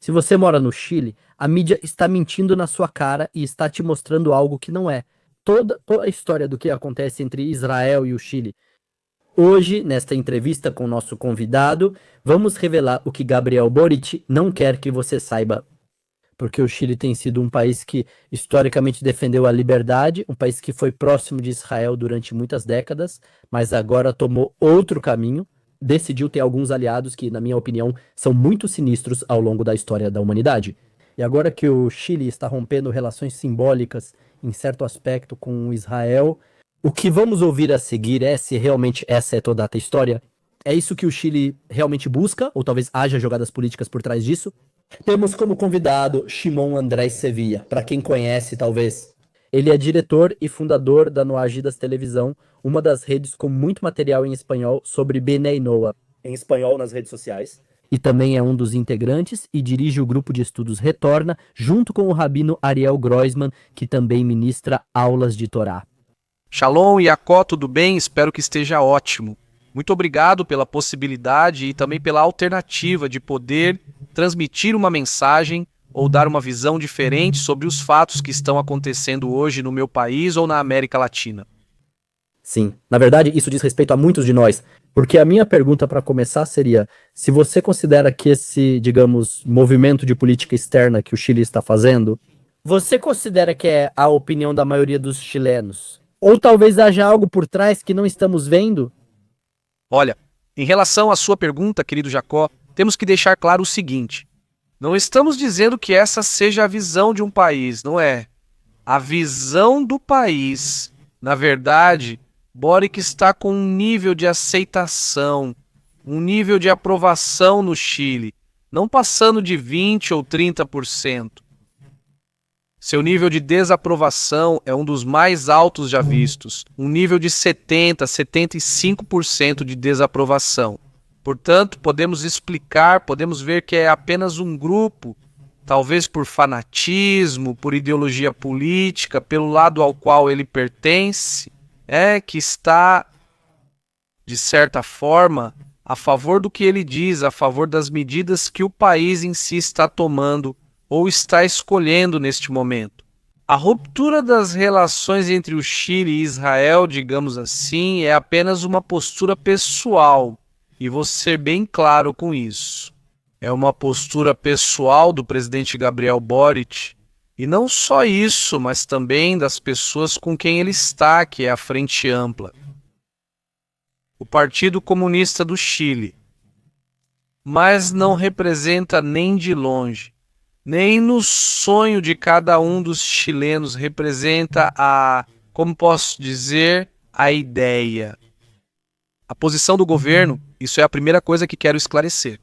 Se você mora no Chile, a mídia está mentindo na sua cara e está te mostrando algo que não é. Toda a história do que acontece entre Israel e o Chile. Hoje, nesta entrevista com o nosso convidado, vamos revelar o que Gabriel Boric não quer que você saiba. Porque o Chile tem sido um país que historicamente defendeu a liberdade, um país que foi próximo de Israel durante muitas décadas, mas agora tomou outro caminho, decidiu ter alguns aliados que, na minha opinião, são muito sinistros ao longo da história da humanidade. E agora que o Chile está rompendo relações simbólicas em certo aspecto com Israel, o que vamos ouvir a seguir é se realmente essa é toda a história. É isso que o Chile realmente busca, ou talvez haja jogadas políticas por trás disso? Temos como convidado Shimon Andrés Sevilla, para quem conhece, talvez. Ele é diretor e fundador da Noagidas Televisão, uma das redes com muito material em espanhol sobre Bnei Noah, em espanhol nas redes sociais. E também é um dos integrantes e dirige o grupo de estudos Retorna, junto com o rabino Ariel Groisman, que também ministra aulas de Torá. Shalom, Iacó, tudo bem? Espero que esteja ótimo. Muito obrigado pela possibilidade e também pela alternativa de poder transmitir uma mensagem ou dar uma visão diferente sobre os fatos que estão acontecendo hoje no meu país ou na América Latina. Sim, na verdade isso diz respeito a muitos de nós, porque a minha pergunta para começar seria, se você considera que esse, digamos, movimento de política externa que o Chile está fazendo, você considera que é a opinião da maioria dos chilenos? Ou talvez haja algo por trás que não estamos vendo? Olha, em relação à sua pergunta, querido Jacó, temos que deixar claro o seguinte: não estamos dizendo que essa seja a visão de um país, não é? A visão do país. Na verdade, Boric está com um nível de aceitação, um nível de aprovação no Chile, não passando de 20% ou 30%. Seu nível de desaprovação é um dos mais altos já vistos, um nível de 70%, 75% de desaprovação. Portanto, podemos ver que é apenas um grupo, talvez por fanatismo, por ideologia política, pelo lado ao qual ele pertence, que está, de certa forma, a favor do que ele diz, a favor das medidas que o país em si está tomando ou está escolhendo neste momento. A ruptura das relações entre o Chile e Israel, digamos assim, é apenas uma postura pessoal, e vou ser bem claro com isso. É uma postura pessoal do presidente Gabriel Boric, e não só isso, mas também das pessoas com quem ele está, que é a Frente Ampla. O Partido Comunista do Chile. Mas não representa nem de longe, nem no sonho de cada um dos chilenos representa como posso dizer, a ideia. A posição do governo, isso é a primeira coisa que quero esclarecer.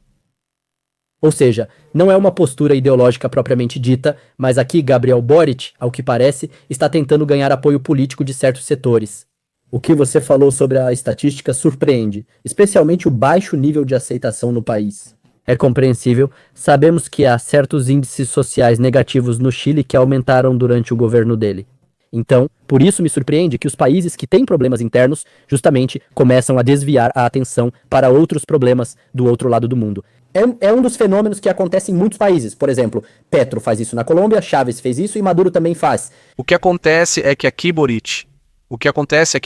Ou seja, não é uma postura ideológica propriamente dita, mas aqui Gabriel Boric, ao que parece, está tentando ganhar apoio político de certos setores. O que você falou sobre a estatística surpreende, especialmente o baixo nível de aceitação no país. É compreensível, sabemos que há certos índices sociais negativos no Chile que aumentaram durante o governo dele. Então, por isso me surpreende que os países que têm problemas internos, justamente, começam a desviar a atenção para outros problemas do outro lado do mundo. É um dos fenômenos que acontece em muitos países. Por exemplo, Petro faz isso na Colômbia, Chávez fez isso e Maduro também faz. O que acontece é que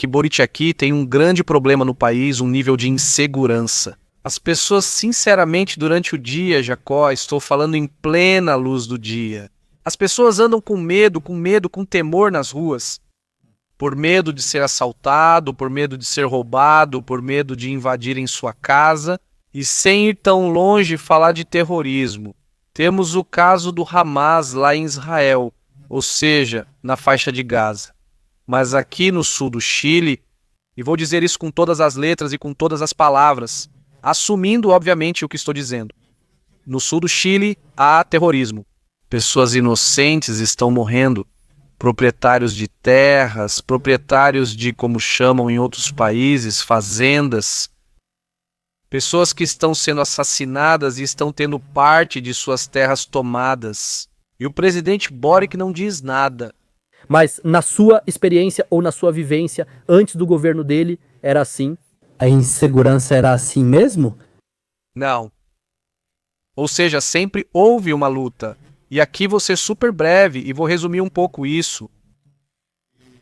Boric aqui tem um grande problema no país, um nível de insegurança. As pessoas, sinceramente, durante o dia, Jacó, estou falando em plena luz do dia, as pessoas andam com medo, com temor nas ruas. Por medo de ser assaltado, por medo de ser roubado, por medo de invadirem sua casa. E sem ir tão longe falar de terrorismo, temos o caso do Hamas lá em Israel, ou seja, na faixa de Gaza. Mas aqui no sul do Chile, e vou dizer isso com todas as letras e com todas as palavras, assumindo obviamente o que estou dizendo. No sul do Chile há terrorismo. Pessoas inocentes estão morrendo. Proprietários de terras, proprietários de, como chamam em outros países, fazendas. Pessoas que estão sendo assassinadas e estão tendo parte de suas terras tomadas. E o presidente Boric não diz nada. Mas na sua experiência ou na sua vivência, antes do governo dele, era assim? A insegurança era assim mesmo? Não. Ou seja, sempre houve uma luta. E aqui vou ser super breve e vou resumir um pouco isso.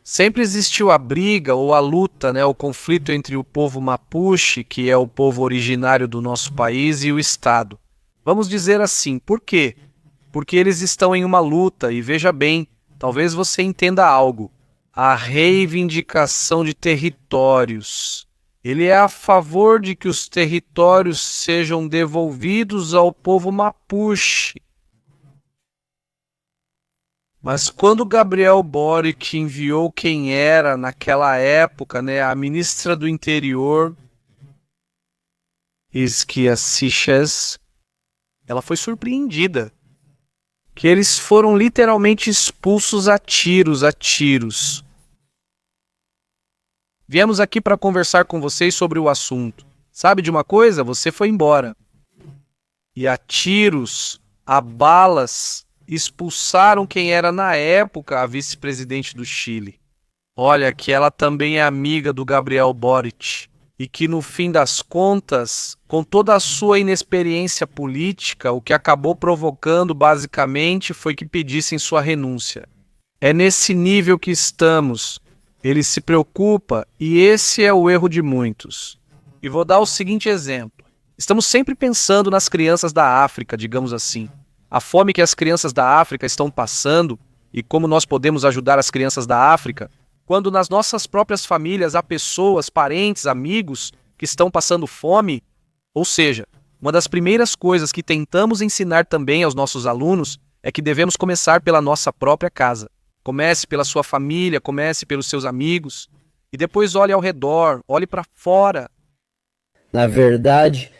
Sempre existiu a briga ou a luta, o conflito entre o povo Mapuche, que é o povo originário do nosso país, e o Estado. Vamos dizer assim, por quê? Porque eles estão em uma luta, e veja bem, talvez você entenda algo. A reivindicação de territórios. Ele é a favor de que os territórios sejam devolvidos ao povo Mapuche. Mas quando Gabriel Boric enviou quem era naquela época, a ministra do Interior, Isquia Siches, ela foi surpreendida. Que eles foram literalmente expulsos a tiros. Viemos aqui para conversar com vocês sobre o assunto. Sabe de uma coisa? Você foi embora. E a tiros, a balas, expulsaram quem era na época a vice-presidente do Chile. Olha, que ela também é amiga do Gabriel Boric. E que no fim das contas, com toda a sua inexperiência política, o que acabou provocando basicamente foi que pedissem sua renúncia. É nesse nível que estamos. Ele se preocupa e esse é o erro de muitos. E vou dar o seguinte exemplo. Estamos sempre pensando nas crianças da África, digamos assim. A fome que as crianças da África estão passando e como nós podemos ajudar as crianças da África, quando nas nossas próprias famílias há pessoas, parentes, amigos que estão passando fome. Ou seja, uma das primeiras coisas que tentamos ensinar também aos nossos alunos é que devemos começar pela nossa própria casa. Comece pela sua família, comece pelos seus amigos e depois olhe ao redor, olhe para fora. Na verdade,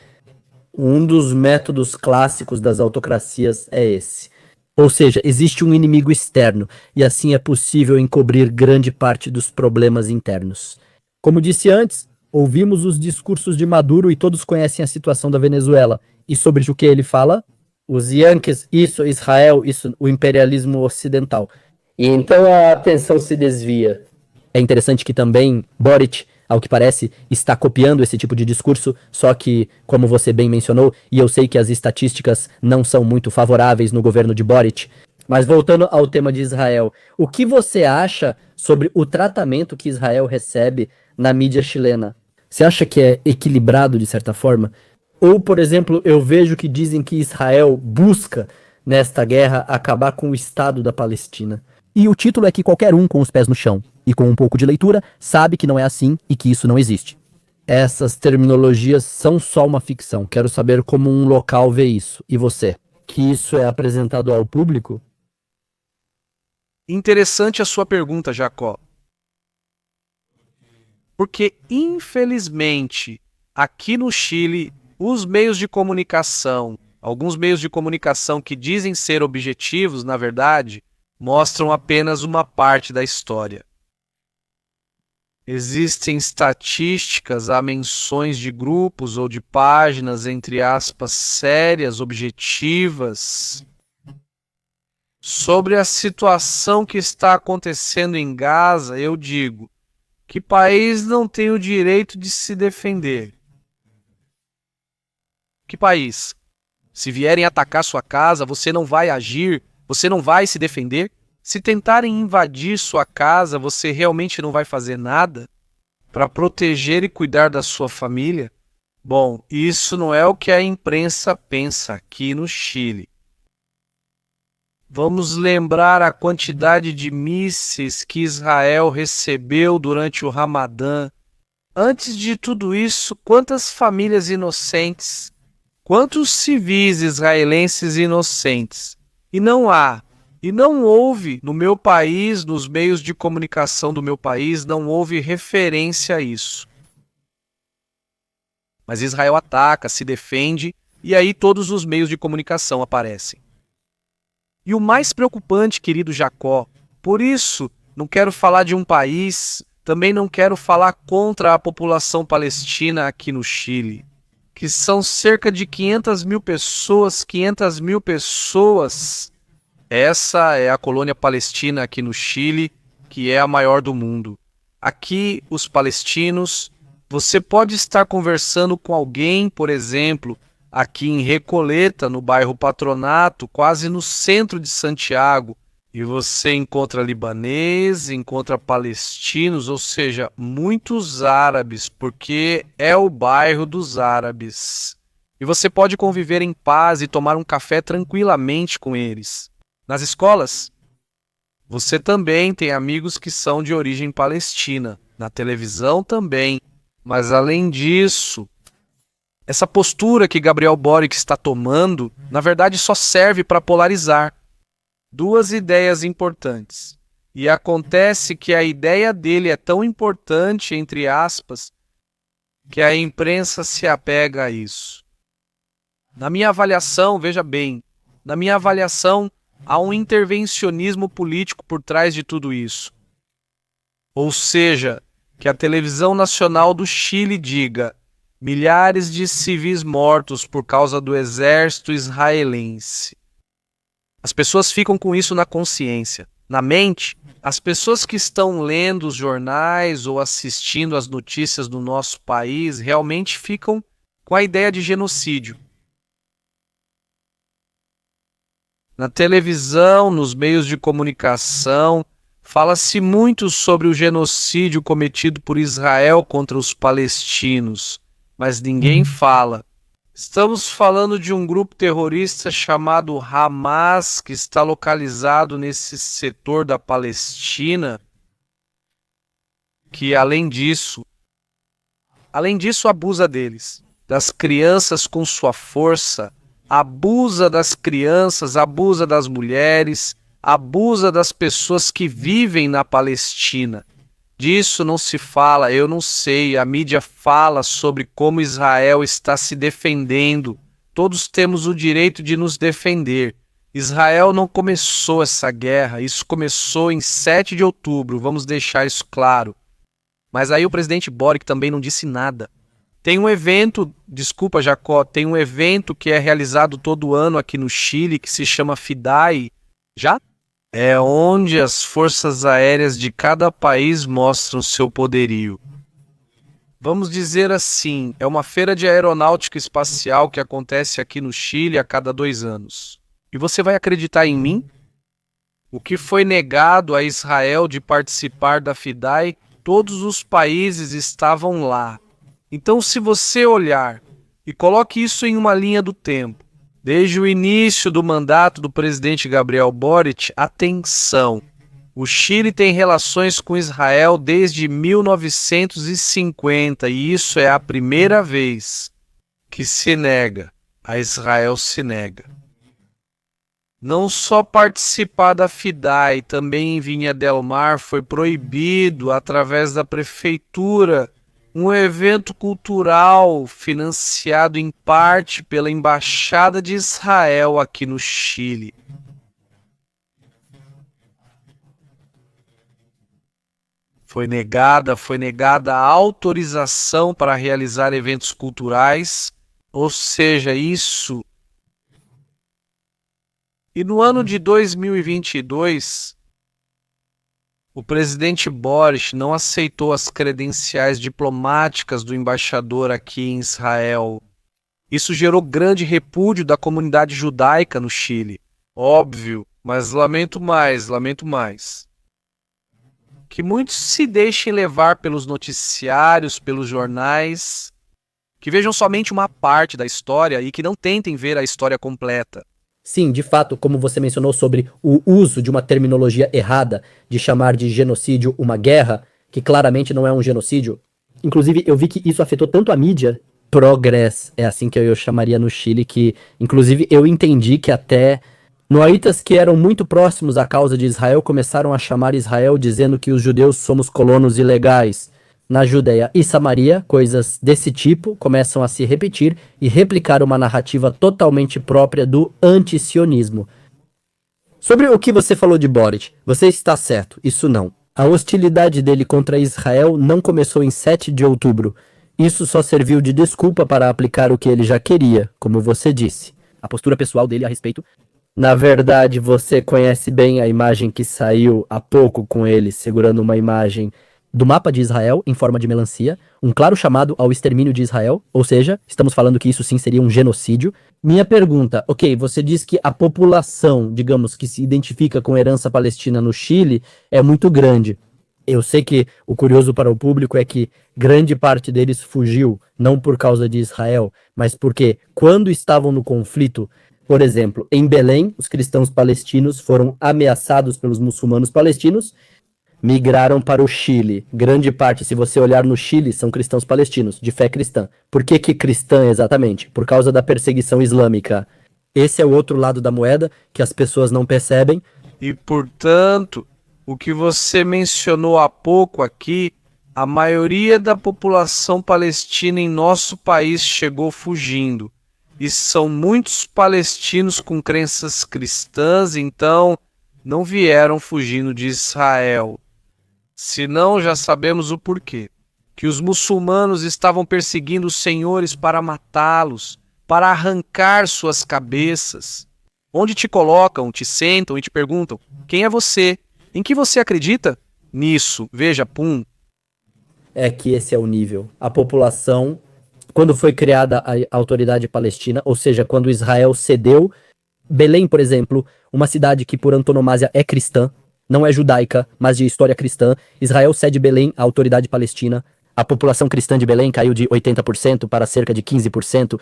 um dos métodos clássicos das autocracias é esse. Ou seja, existe um inimigo externo, e assim é possível encobrir grande parte dos problemas internos. Como disse antes, ouvimos os discursos de Maduro e todos conhecem a situação da Venezuela. E sobre o que ele fala? Os Yankees, isso, Israel, isso, o imperialismo ocidental. E então a atenção se desvia. É interessante que também Boric, ao que parece, está copiando esse tipo de discurso, só que, como você bem mencionou, e eu sei que as estatísticas não são muito favoráveis no governo de Boric, mas voltando ao tema de Israel, o que você acha sobre o tratamento que Israel recebe na mídia chilena? Você acha que é equilibrado de certa forma? Ou, por exemplo, eu vejo que dizem que Israel busca, nesta guerra, acabar com o Estado da Palestina. E o título é que qualquer um com os pés no chão e com um pouco de leitura sabe que não é assim e que isso não existe. Essas terminologias são só uma ficção. Quero saber como um local vê isso. E você? Que isso é apresentado ao público? Interessante a sua pergunta, Jacó. Porque, infelizmente, aqui no Chile, os meios de comunicação, alguns meios de comunicação que dizem ser objetivos, na verdade, mostram apenas uma parte da história. Existem estatísticas, há menções de grupos ou de páginas, entre aspas, sérias, objetivas, sobre a situação que está acontecendo em Gaza. Eu digo, que país não tem o direito de se defender? Que país? Se vierem atacar sua casa, você não vai agir? Você não vai se defender? Se tentarem invadir sua casa, você realmente não vai fazer nada para proteger e cuidar da sua família? Bom, isso não é o que a imprensa pensa aqui no Chile. Vamos lembrar a quantidade de mísseis que Israel recebeu durante o Ramadã. Antes de tudo isso, quantas famílias inocentes, quantos civis israelenses inocentes? E não há, e não houve no meu país, nos meios de comunicação do meu país, não houve referência a isso. Mas Israel ataca, se defende, e aí todos os meios de comunicação aparecem. E o mais preocupante, querido Jacó, por isso não quero falar de um país, também não quero falar contra a população palestina aqui no Chile, que são cerca de 500 mil pessoas, Essa é a colônia palestina aqui no Chile, que é a maior do mundo. Aqui, os palestinos, você pode estar conversando com alguém, por exemplo, aqui em Recoleta, no bairro Patronato, quase no centro de Santiago. E você encontra libaneses, encontra palestinos, ou seja, muitos árabes, porque é o bairro dos árabes. E você pode conviver em paz e tomar um café tranquilamente com eles. Nas escolas, você também tem amigos que são de origem palestina. Na televisão também. Mas além disso, essa postura que Gabriel Boric está tomando, na verdade só serve para polarizar duas ideias importantes. E acontece que a ideia dele é tão importante, entre aspas, que a imprensa se apega a isso. Na minha avaliação, veja bem, na minha avaliação, há um intervencionismo político por trás de tudo isso. Ou seja, que a televisão nacional do Chile diga milhares de civis mortos por causa do exército israelense. As pessoas ficam com isso na consciência. Na mente, as pessoas que estão lendo os jornais ou assistindo às notícias do nosso país realmente ficam com a ideia de genocídio. Na televisão, nos meios de comunicação, fala-se muito sobre o genocídio cometido por Israel contra os palestinos, mas ninguém fala. Estamos falando de um grupo terrorista chamado Hamas, que está localizado nesse setor da Palestina, que além disso abusa deles, das crianças com sua força, abusa das crianças, abusa das mulheres, abusa das pessoas que vivem na Palestina. Disso não se fala, eu não sei, a mídia fala sobre como Israel está se defendendo. Todos temos o direito de nos defender. Israel não começou essa guerra, isso começou em 7 de outubro, vamos deixar isso claro. Mas aí o presidente Boric também não disse nada. Tem um evento, desculpa Jacó, tem um evento que é realizado todo ano aqui no Chile, que se chama FIDAI. Já? É onde as forças aéreas de cada país mostram seu poderio. Vamos dizer assim, é uma feira de aeronáutica espacial que acontece aqui no Chile a cada 2 anos. E você vai acreditar em mim? O que foi negado a Israel de participar da FIDAI, todos os países estavam lá. Então, se você olhar e coloque isso em uma linha do tempo, desde o início do mandato do presidente Gabriel Boric, atenção, o Chile tem relações com Israel desde 1950 e isso é a primeira vez que se nega, a Israel se nega. Não só participar da FIDAI, também em Viña del Mar foi proibido através da prefeitura, um evento cultural financiado em parte pela Embaixada de Israel aqui no Chile. Foi negada a autorização para realizar eventos culturais, ou seja, isso. E no ano de 2022, o presidente Boric não aceitou as credenciais diplomáticas do embaixador aqui em Israel. Isso gerou grande repúdio da comunidade judaica no Chile. Óbvio, mas lamento mais. Que muitos se deixem levar pelos noticiários, pelos jornais, que vejam somente uma parte da história e que não tentem ver a história completa. Sim, de fato, como você mencionou sobre o uso de uma terminologia errada de chamar de genocídio uma guerra, que claramente não é um genocídio. Inclusive, eu vi que isso afetou tanto a mídia, progress, é assim que eu chamaria no Chile, que inclusive eu entendi que até noaitas que eram muito próximos à causa de Israel começaram a chamar Israel dizendo que os judeus somos colonos ilegais. Na Judéia e Samaria, coisas desse tipo começam a se repetir e replicar uma narrativa totalmente própria do antisionismo. Sobre o que você falou de Boric, você está certo, isso não. A hostilidade dele contra Israel não começou em 7 de outubro. Isso só serviu de desculpa para aplicar o que ele já queria, como você disse. A postura pessoal dele a respeito. Na verdade, você conhece bem a imagem que saiu há pouco com ele segurando uma imagem do mapa de Israel em forma de melancia, um claro chamado ao extermínio de Israel, ou seja, estamos falando que isso sim seria um genocídio. Minha pergunta, ok, você diz que a população, digamos, que se identifica com a herança palestina no Chile é muito grande. Eu sei que o curioso para o público é que grande parte deles fugiu, não por causa de Israel, mas porque quando estavam no conflito, por exemplo, em Belém, os cristãos palestinos foram ameaçados pelos muçulmanos palestinos, migraram para o Chile. Grande parte, se você olhar no Chile, são cristãos palestinos, de fé cristã. Por que cristã exatamente? Por causa da perseguição islâmica. Esse é o outro lado da moeda que as pessoas não percebem. E, portanto, o que você mencionou há pouco aqui, a maioria da população palestina em nosso país chegou fugindo. E são muitos palestinos com crenças cristãs, então não vieram fugindo de Israel. Senão já sabemos o porquê. Que os muçulmanos estavam perseguindo os senhores para matá-los, para arrancar suas cabeças. Onde te colocam, te sentam e te perguntam: quem é você? Em que você acredita? Nisso, veja, pum. É que esse é o nível. A população, quando foi criada a autoridade palestina, ou seja, quando Israel cedeu, Belém, por exemplo, uma cidade que por antonomasia é cristã, não é judaica, mas de história cristã, Israel cede Belém à autoridade palestina, a população cristã de Belém caiu de 80% para cerca de 15%.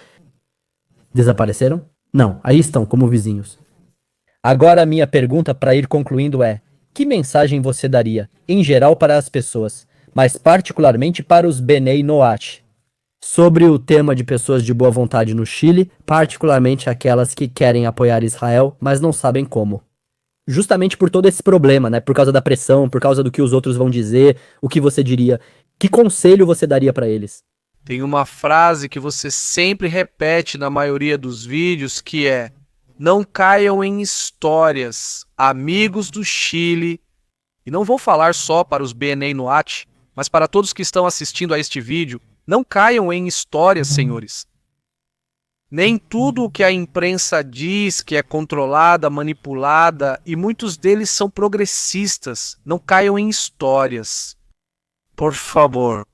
Desapareceram? Não, aí estão, como vizinhos. Agora a minha pergunta para ir concluindo é: que mensagem você daria, em geral para as pessoas, mas particularmente para os Benei Noach, sobre o tema de pessoas de boa vontade no Chile, particularmente aquelas que querem apoiar Israel, mas não sabem como? Justamente por todo esse problema, né? Por causa da pressão, por causa do que os outros vão dizer, o que você diria? Que conselho você daria para eles? Tem uma frase que você sempre repete na maioria dos vídeos que é: não caiam em histórias, amigos do Chile. E não vou falar só para os Benei Noach, mas para todos que estão assistindo a este vídeo. Não caiam em histórias, senhores. Nem tudo o que a imprensa diz que é controlada, manipulada, e muitos deles são progressistas. Não caiam em histórias. Por favor,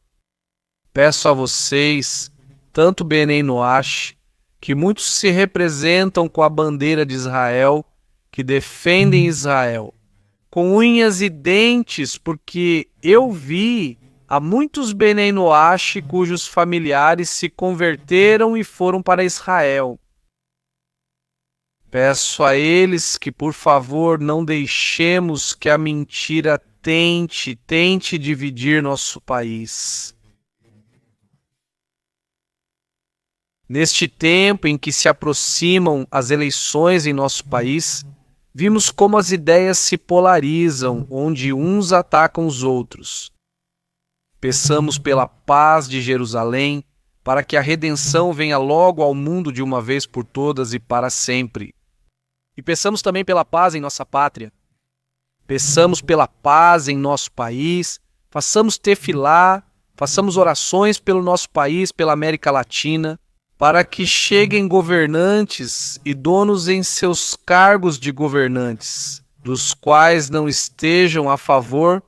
peço a vocês, tanto Benei Noach, que muitos se representam com a bandeira de Israel, que defendem Israel, com unhas e dentes, porque eu vi há muitos Benei Noach cujos familiares se converteram e foram para Israel. Peço a eles que, por favor, não deixemos que a mentira tente dividir nosso país. Neste tempo em que se aproximam as eleições em nosso país, vimos como as ideias se polarizam, onde uns atacam os outros. Peçamos pela paz de Jerusalém, para que a redenção venha logo ao mundo de uma vez por todas e para sempre. E peçamos também pela paz em nossa pátria. Peçamos pela paz em nosso país, façamos tefilá, façamos orações pelo nosso país, pela América Latina, para que cheguem governantes e donos em seus cargos de governantes, dos quais não estejam a favor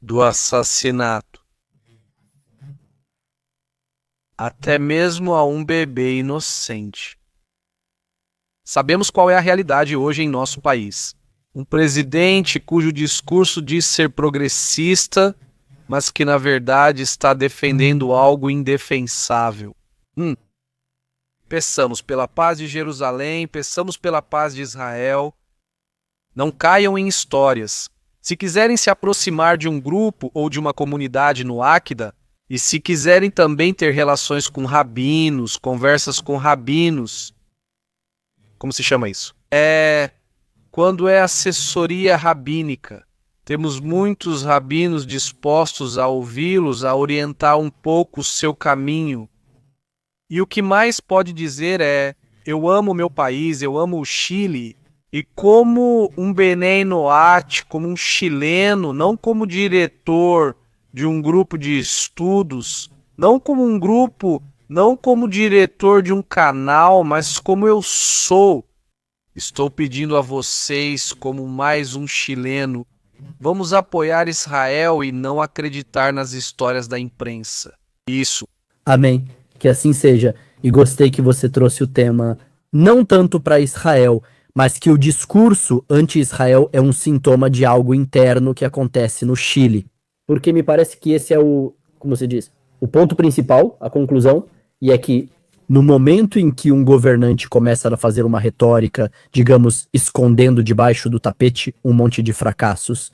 do assassinato. Até mesmo a um bebê inocente. Sabemos qual é a realidade hoje em nosso país. Um presidente cujo discurso diz ser progressista, mas que na verdade está defendendo algo indefensável. Peçamos pela paz de Jerusalém, peçamos pela paz de Israel. Não caiam em histórias. Se quiserem se aproximar de um grupo ou de uma comunidade no Áquida, e se quiserem também ter relações com rabinos, conversas com rabinos, como se chama isso? Quando é assessoria rabínica. Temos muitos rabinos dispostos a ouvi-los, a orientar um pouco o seu caminho. E o que mais pode dizer é: eu amo meu país, eu amo o Chile, e como um Benei Noach, como um chileno, não como diretor de um grupo de estudos, não como um grupo, não como diretor de um canal, mas como eu sou, estou pedindo a vocês, como mais um chileno, vamos apoiar Israel e não acreditar nas histórias da imprensa. Isso. Amém. Que assim seja. E gostei que você trouxe o tema não tanto para Israel, mas que o discurso anti-Israel é um sintoma de algo interno que acontece no Chile. Porque me parece que esse é como se diz, o ponto principal, a conclusão, e é que no momento em que um governante começa a fazer uma retórica, digamos, escondendo debaixo do tapete um monte de fracassos,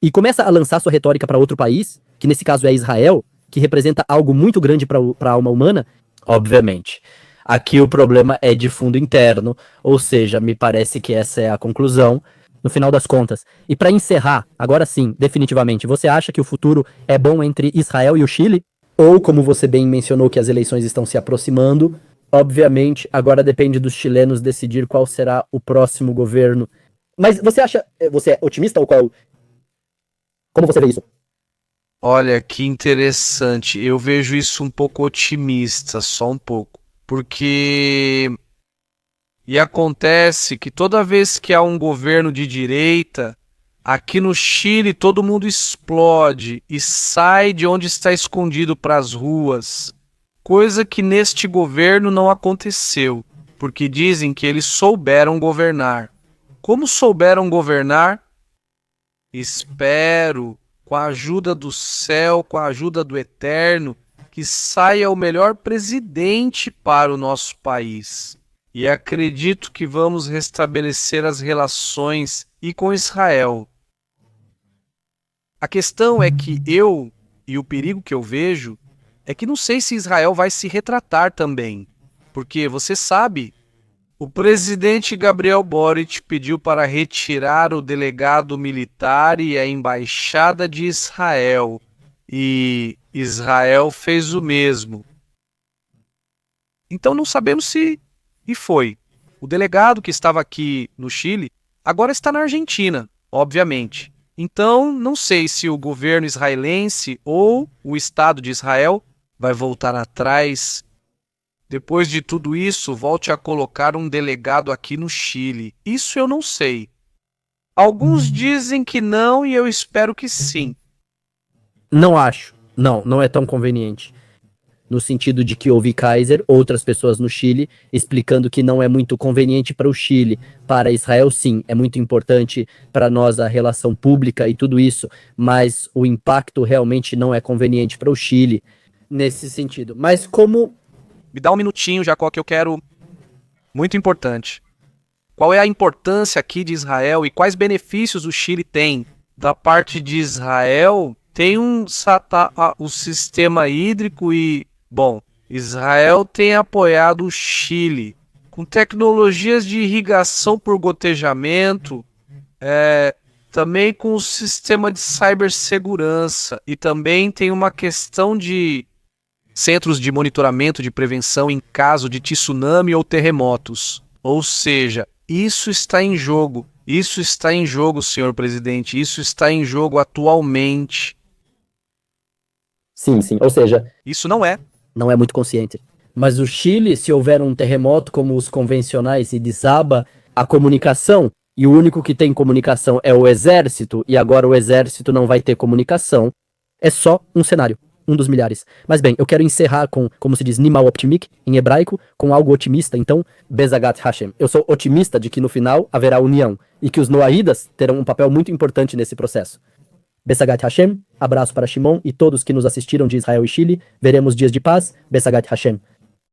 e começa a lançar sua retórica para outro país, que nesse caso é Israel, que representa algo muito grande para a alma humana, obviamente. Aqui o problema é de fundo interno, ou seja, me parece que essa é a conclusão, no final das contas. E para encerrar, agora sim, definitivamente, você acha que o futuro é bom entre Israel e o Chile? Ou, como você bem mencionou, que as eleições estão se aproximando, obviamente, agora depende dos chilenos decidir qual será o próximo governo. Mas você é otimista ou qual? Como você vê isso? Olha, que interessante. Eu vejo isso um pouco otimista, só um pouco. Porque acontece que toda vez que há um governo de direita, aqui no Chile todo mundo explode e sai de onde está escondido para as ruas. Coisa que neste governo não aconteceu, porque dizem que eles souberam governar. Como souberam governar? Espero, com a ajuda do céu, com a ajuda do Eterno, que saia o melhor presidente para o nosso país. E acredito que vamos restabelecer as relações e com Israel. A questão é que e o perigo que eu vejo, é que não sei se Israel vai se retratar também. Porque você sabe, o presidente Gabriel Boric pediu para retirar o delegado militar e a embaixada de Israel. E Israel fez o mesmo. Então não sabemos se... E foi. O delegado que estava aqui no Chile, agora está na Argentina, obviamente. Então não sei se o governo israelense ou o Estado de Israel vai voltar atrás. Depois de tudo isso, volte a colocar um delegado aqui no Chile. Isso eu não sei. Alguns dizem que não e eu espero que sim. Não acho. Não é tão conveniente. No sentido de que houve Kaiser, outras pessoas no Chile, explicando que não é muito conveniente para o Chile. Para Israel, sim, é muito importante para nós a relação pública e tudo isso, mas o impacto realmente não é conveniente para o Chile nesse sentido. Mas como... Me dá um minutinho, Jacó, que eu quero... Muito importante. Qual é a importância aqui de Israel e quais benefícios o Chile tem? Da parte de Israel, tem um sistema hídrico e... Bom, Israel tem apoiado o Chile com tecnologias de irrigação por gotejamento, também com o sistema de cibersegurança e também tem uma questão de centros de monitoramento de prevenção em caso de tsunami ou terremotos. Ou seja, isso está em jogo. Isso está em jogo, senhor presidente. Isso está em jogo atualmente. Sim. Ou seja... Isso não é muito consciente. Mas o Chile, se houver um terremoto como os convencionais e desaba a comunicação, e o único que tem comunicação é o exército, e agora o exército não vai ter comunicação, é só um cenário, um dos milhares. Mas bem, eu quero encerrar com, como se diz, Nimal Optimik, em hebraico, com algo otimista, então, Bezagat Hashem. Eu sou otimista de que no final haverá união, e que os Noaídas terão um papel muito importante nesse processo. Besagat Hashem, abraço para Shimon e todos que nos assistiram de Israel e Chile. Veremos dias de paz. Besagat Hashem.